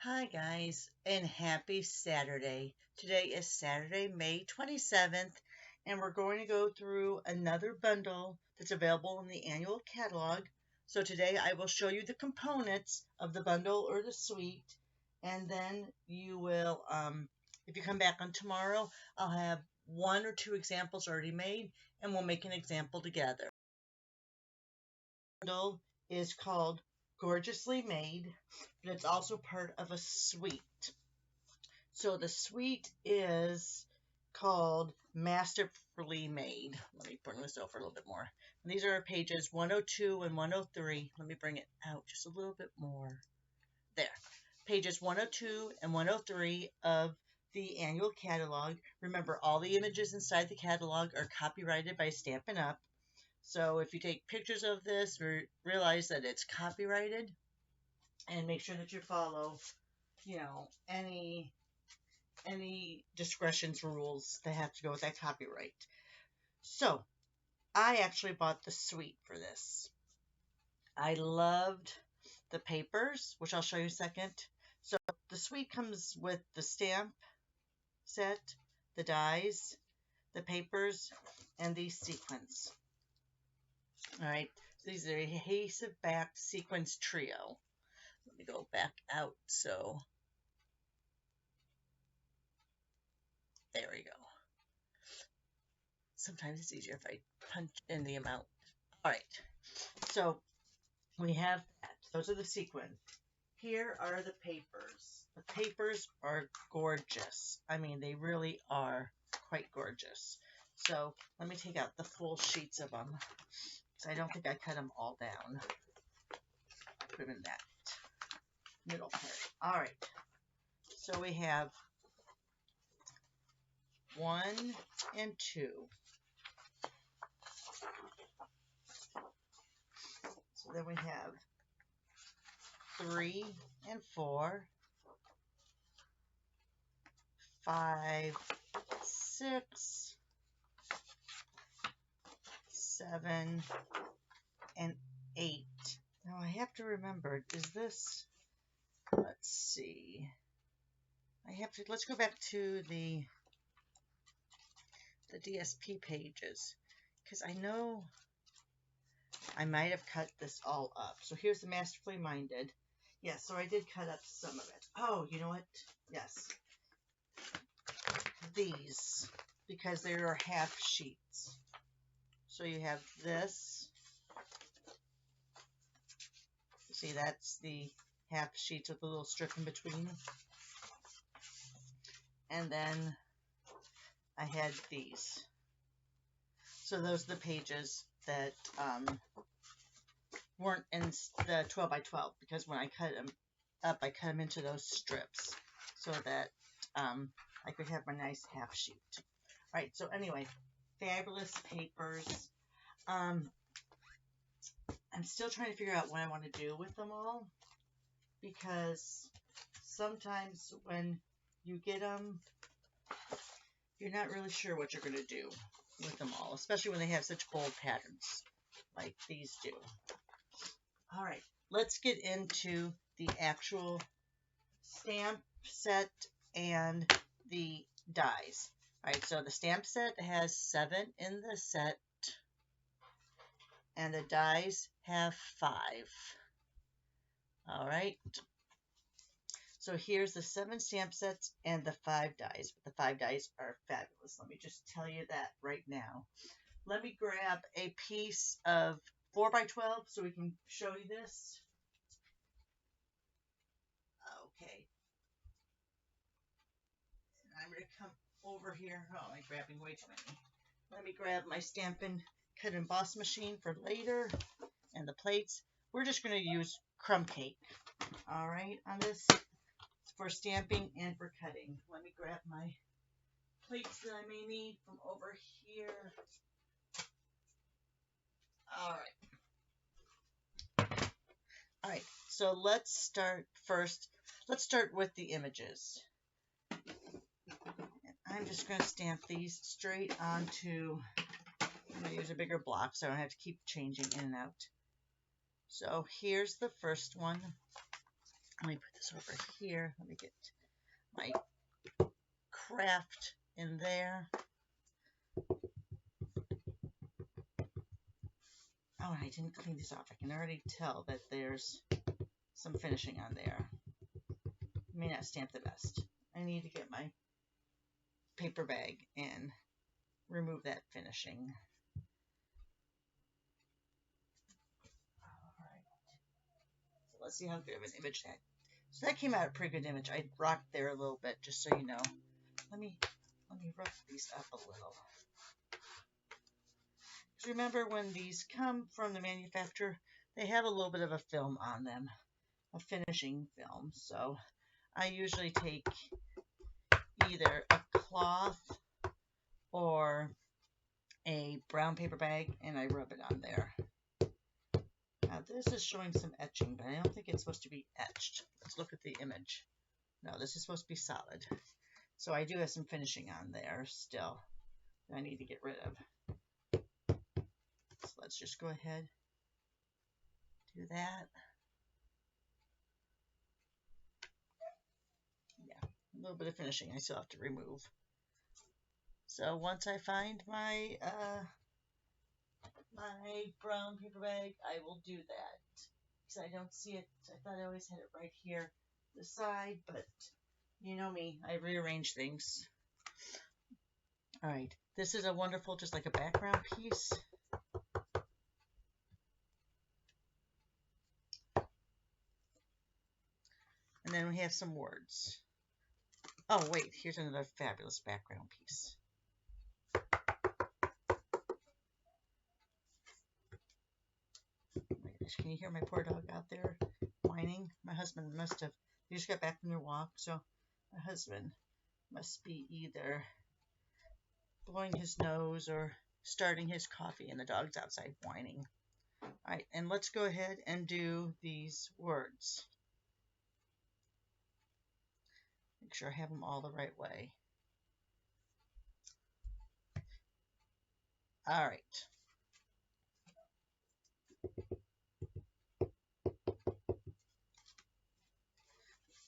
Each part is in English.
Hi, guys, and happy Saturday. Today is Saturday, May 27th, and we're going to go through another bundle that's available in the annual catalog. So, today I will show you the components of the bundle or the suite, and then you will, if you come back on tomorrow, I'll have one or two examples already made, and we'll make an example together. Bundle is called Gorgeously Made, but it's also part of a suite. So the suite is called Masterfully Made. Let me bring this over a little bit more. And these are pages 102 and 103. Let me bring it out just a little bit more. There. Pages 102 and 103 of the annual catalog. Remember, all the images inside the catalog are copyrighted by Stampin' Up. So if you take pictures of this, realize that it's copyrighted and make sure that you follow, any discretions rules that have to go with that copyright. So I actually bought the suite for this. I loved the papers, which I'll show you in a second. So the suite comes with the stamp set, the dies, the papers, and these sequins. All right, so these are a adhesive backed sequins trio. Let me go back out. So there we go. Sometimes it's easier if I punch in the amount. All right, so we have that. Those are the sequins. Here are the papers. The papers are gorgeous. I mean, they really are quite gorgeous. So let me take out the full sheets of them, because I don't think I cut them all down. Put them in that middle part. All right. So we have 1 and 2. So then we have 3 and 4, 5, 6, 7, and 8. Now I have to remember, is this, let's see, let's go back to the DSP pages, because I know I might have cut this all up. So here's the Masterfully Minded. Yes, so I did cut up some of it. Oh, you know what? Yes. These, because they are half sheets. So you have this. See, that's the half sheets with a little strip in between. And then I had these. So those are the pages that weren't in the 12 by 12, because when I cut them up, I cut them into those strips so that I could have my nice half sheet. All right, so anyway, fabulous papers. I'm still trying to figure out what I want to do with them all, because sometimes when you get them, you're not really sure what you're going to do with them all, especially when they have such bold patterns like these do. All right, let's get into the actual stamp set and the dies. All right, so the stamp set has 7 in the set, and the dies have 5. All right. So here's the 7 stamp sets and the 5 dies. But the 5 dies are fabulous. Let me just tell you that right now. Let me grab a piece of 4 by 12 so we can show you this. Okay. And I'm going to come over here. Oh, I'm grabbing way too many. Let me grab my Stampin' Cut and Emboss machine for later, and the plates. We're just going to use crumb cake, all right, on this for stamping and for cutting. Let me grab my plates that I may need from over here. All right, so let's start first. Let's start with the images. I'm just going to stamp these straight onto, I'm going to use a bigger block so I don't have to keep changing in and out. So here's the first one. Let me put this over here. Let me get my craft in there. Oh, I didn't clean this off. I can already tell that there's some finishing on there. May not stamp the best. I need to get my paper bag and remove that finishing. Alright. So let's see how good of an image that. So that came out a pretty good image. I rocked there a little bit, just so you know. Let me rough these up a little. Remember, when these come from the manufacturer, they have a little bit of a film on them, a finishing film. So I usually take either a cloth or a brown paper bag and I rub it on there. Now this is showing some etching, but I don't think it's supposed to be etched. Let's look at the image. No, this is supposed to be solid. So I do have some finishing on there still that I need to get rid of. So let's just go ahead, do that. Yeah, a little bit of finishing I still have to remove. So once I find my my brown paper bag, I will do that. Because I don't see it. I thought I always had it right here, the side, but you know me, I rearrange things. Alright, this is a wonderful, just like a background piece. And then we have some words. Oh wait, here's another fabulous background piece. Can you hear my poor dog out there whining? My husband must have, he just got back from their walk, so my husband must be either blowing his nose or starting his coffee, and the dog's outside whining. Alright, and let's go ahead and do these words. Make sure I have them all the right way. Alright.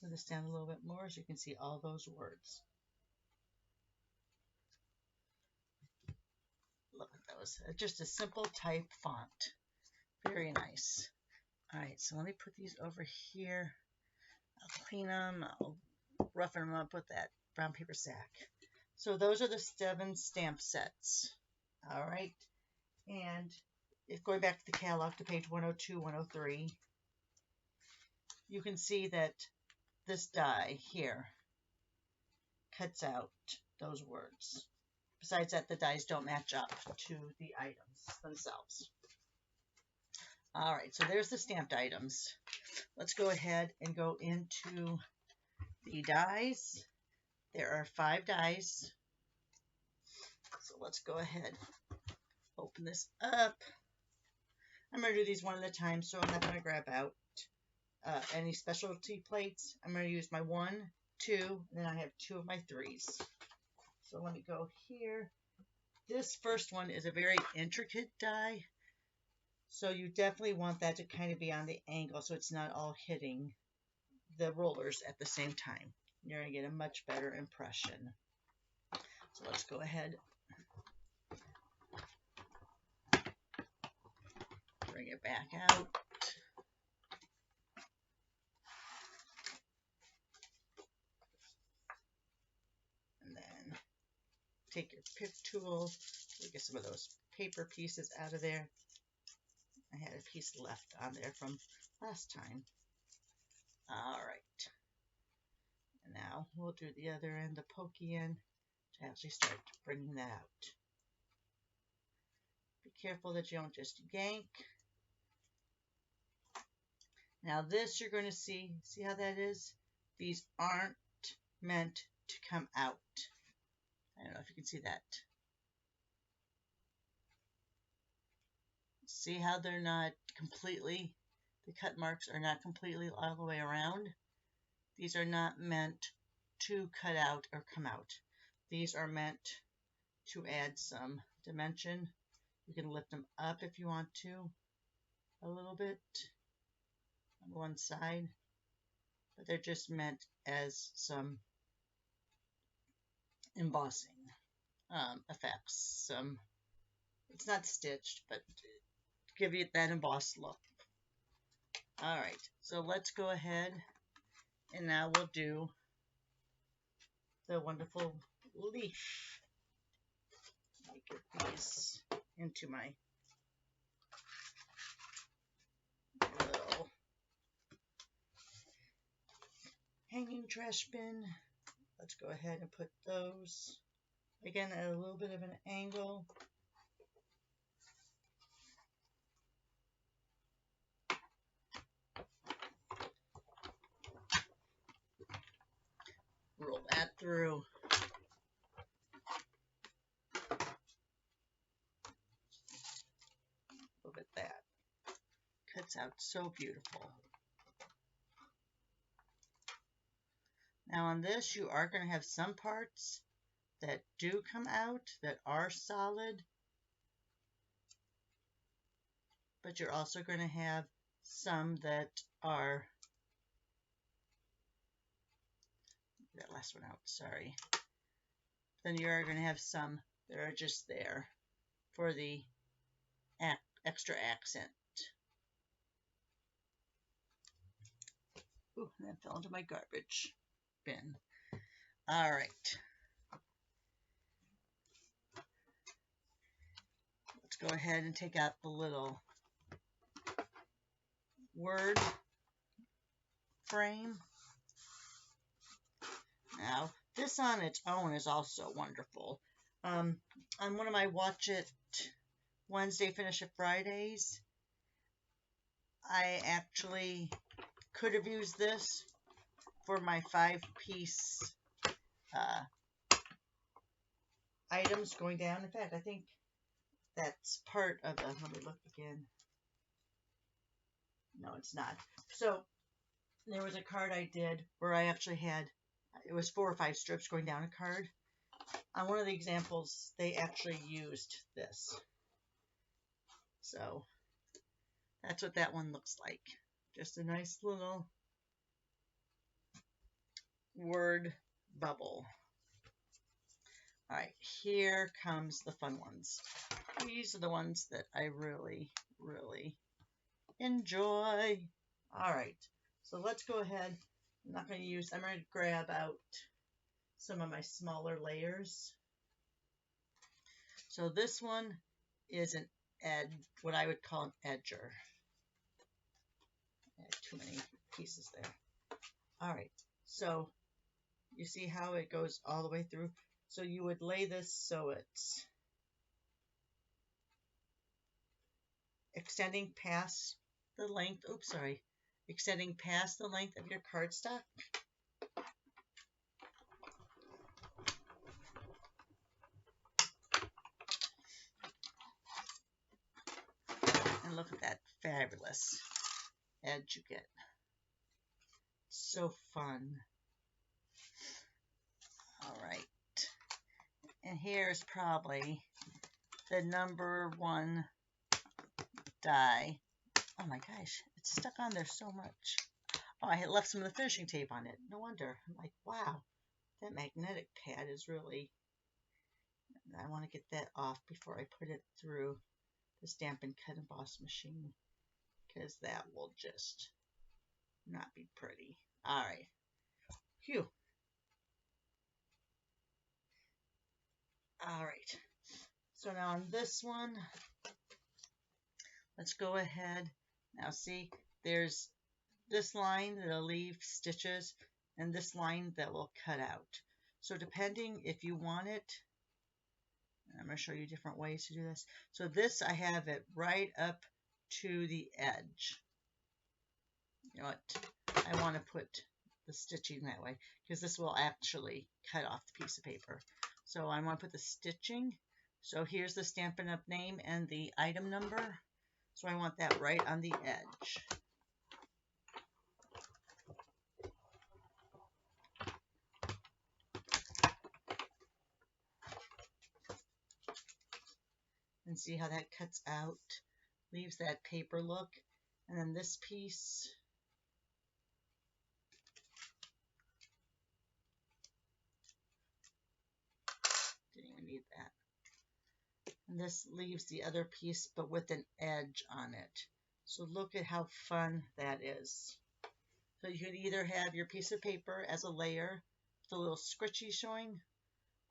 Put this down a little bit more so you can see all those words. Look at those. Just a simple type font. Very nice. Alright, so let me put these over here. I'll clean them. I'll roughen them up with that brown paper sack. So those are the 7 stamp sets. Alright. And if going back to the catalog to page 102, 103, you can see that this die here cuts out those words. Besides that, the dies don't match up to the items themselves. Alright, so there's the stamped items. Let's go ahead and go into the dies. There are 5 dies. So let's go ahead, open this up. I'm going to do these one at a time, so I'm not going to grab out any specialty plates. I'm going to use my 1, 2, and then I have 2 of my 3s. So let me go here. This first one is a very intricate die, so you definitely want that to kind of be on the angle so it's not all hitting the rollers at the same time. You're going to get a much better impression. So let's go ahead, bring it back out. And then take your pick tool, get some of those paper pieces out of there. I had a piece left on there from last time. Alright. And now we'll do the other end, the pokey end, to actually start bringing that out. Be careful that you don't just yank. Now this you're going to see how that is? These aren't meant to come out. I don't know if you can see that. See how they're not completely, the cut marks are not completely all the way around? These are not meant to cut out or come out. These are meant to add some dimension. You can lift them up if you want to, a little bit on one side. but they're just meant as some embossing effects. It's not stitched, but give you that embossed look. All right, so let's go ahead and now we'll do the wonderful leaf. Let me get these into my little hanging trash bin. Let's go ahead and put those again at a little bit of an angle. Roll that through. Look at that. Cuts out so beautiful. Now on this, you are going to have some parts that do come out that are solid, but you're also going to have some that are, that last one out, sorry. Then you are going to have some that are just there for the extra accent. Ooh, that fell into my garbage bin. All right. Let's go ahead and take out the little word frame. Now, this on its own is also wonderful. On one of my Watch It Wednesday, Finish It Fridays, I actually could have used this for my 5-piece items going down. In fact, I think that's part of the, let me look again. No, it's not. So there was a card I did where I actually had, it was 4 or 5 strips going down a card. On one of the examples, they actually used this. So that's what that one looks like. Just a nice little word bubble. All right, here comes the fun ones. These are the ones that I really, really enjoy. All right, so let's go ahead. I'm going to grab out some of my smaller layers. So this one is an what I would call an edger. I had too many pieces there. All right, so you see how it goes all the way through? So you would lay this so it's extending past the length, extending past the length of your cardstock. And look at that fabulous edge you get. So fun. All right. And here's probably the #1 die. Oh my gosh, it's stuck on there so much. Oh, I had left some of the finishing tape on it. No wonder. I'm like, wow, that magnetic pad is really, I want to get that off before I put it through the Stamp and Cut Emboss machine, because that will just not be pretty. All right. Phew. All right. So now on this one, let's go ahead. Now see, there's this line that'll leave stitches and this line that will cut out. So depending if you want it, I'm going to show you different ways to do this. So this, I have it right up to the edge. You know what? I want to put the stitching that way because this will actually cut off the piece of paper. So I want to put the stitching. So here's the Stampin' Up! Name and the item number. So I want that right on the edge. And see how that cuts out, leaves that paper look. And then this piece, leave that. And this leaves the other piece, but with an edge on it. So look at how fun that is. So you could either have your piece of paper as a layer with a little scritchy showing,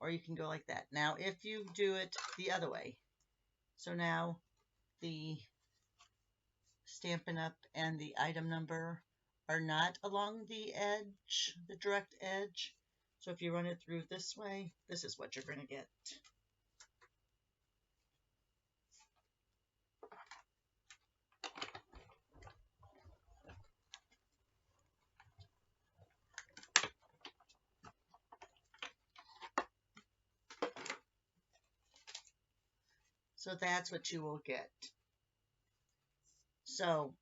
or you can go like that. Now, if you do it the other way, so now the Stampin' Up! And the item number are not along the edge, the direct edge. So if you run it through this way, this is what you're going to get. So that's what you will get. So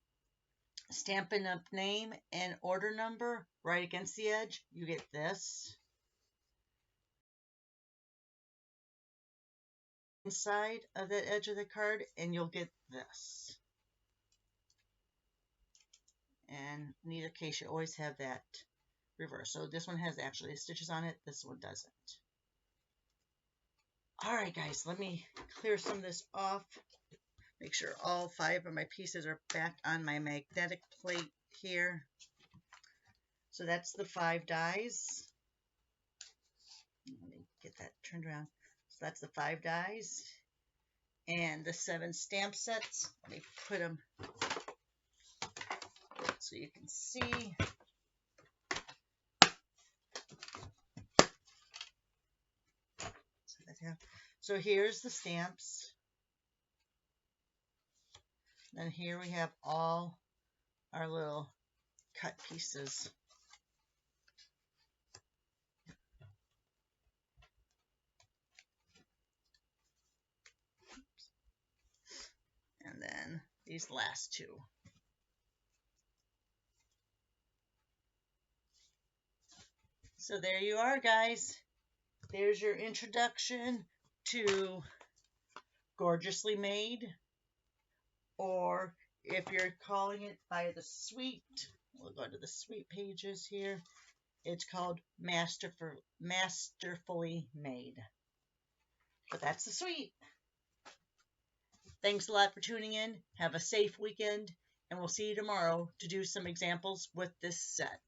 Stampin' Up! Name and order number right against the edge, you get this. Inside of that edge of the card, and you'll get this. And in either case, you always have that reverse. So this one has actually stitches on it, this one doesn't. Alright guys, let me clear some of this off. Make sure all 5 of my pieces are back on my magnetic plate here. So that's the 5 dies. Let me get that turned around. So that's the 5 dies. And the 7 stamp sets. Let me put them so you can see. So here's the stamps. Then here we have all our little cut pieces. And then these last 2. So there you are, guys. There's your introduction to Gorgeously Made, or if you're calling it by the suite, we'll go to the suite pages here. It's called Masterfully Made. But that's the suite. Thanks a lot for tuning in. Have a safe weekend, and we'll see you tomorrow to do some examples with this set.